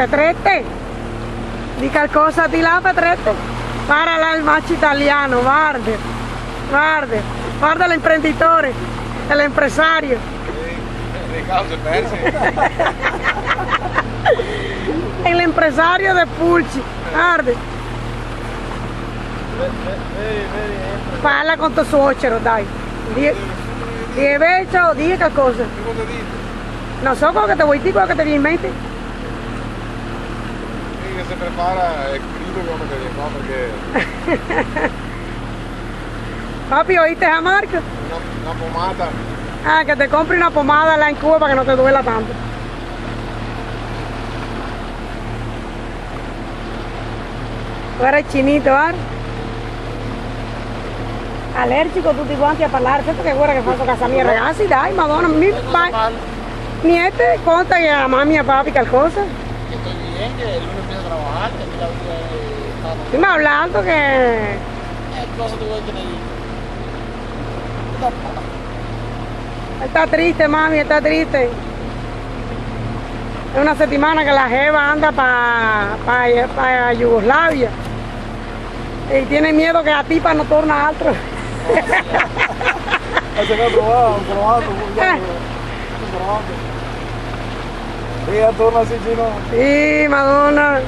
Petrette, di qualcosa di là, Petrette. Guarda là il macho italiano, guarda l'imprenditore, l'impresario. Le cause perse. L'impresario de Pulci, guarda. Parla con tuo suocero, dai. Di invece, di qualcosa. Non so quello che ti vuoi dire, quello che ti viene in mente. Che se prepara è crudo come te viene qua perché... Papi, ¿oíste a Marco? Una pomada. Ah, que te compre una pomada là en Cuba para que no te duela tanto. Guarda il chinito, guarda. Allergico tutti quanti a parlare, certo che guarda che faccio casa mia ragazzi, dai, madonna, niente, conta che a mamma e a papi qualcosa. Que estoy bien, que el lunes empieza a trabajar, que aquí la vida está... Stiamo hablando che... cosa tu vuoi che ne dica? Está triste, mami, está triste. Es una settimana que la jeva anda para Yugoslavia. Y tiene miedo que la tipa no torna altro. Ese no provato. Ella torna así, chino. Sí, madonna.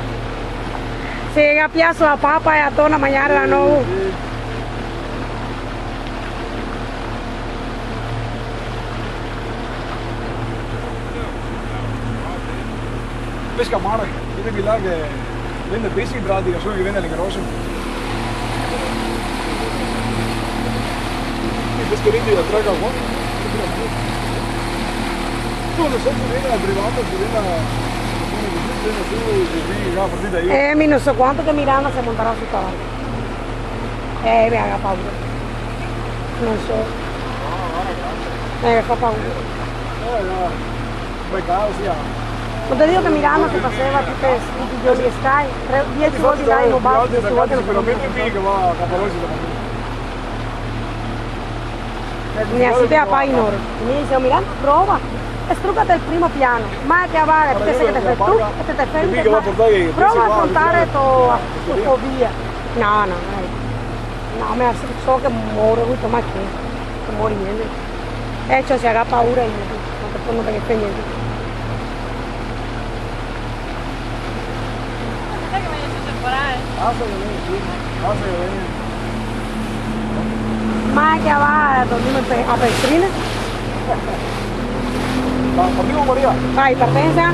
Si llega a piazzo la papa e torna a mangiare la nuovo. Pesca Mark, vedi di là che vende pesci in pratica, solo che vende le grosse. I pescherini da traga qua. Tu lo sai, viene al privato, viene a partita io. Mi non so quanto che Miranda se monterà su cavallo. Mi haga paura. Non so. Fa paura. No, peccato sia. Non ti dico che Miranda si faceva tutti i giorni e Sky, 10 volte là in rubato, 10 volte non sicuramente qui che va a Capalossi da mi assiste a Painor. Mi dice, Miranda, prova, struccate il primo piano, ma che avare, perché se che te fai tu, che te fai prova a affrontare tu fobia. No, me so che muore, ma che muore niente. E ciò si ha paura e non te che niente. Ma che va, dormimos a Pestrina. Partiamo Maria. Vai, partenza.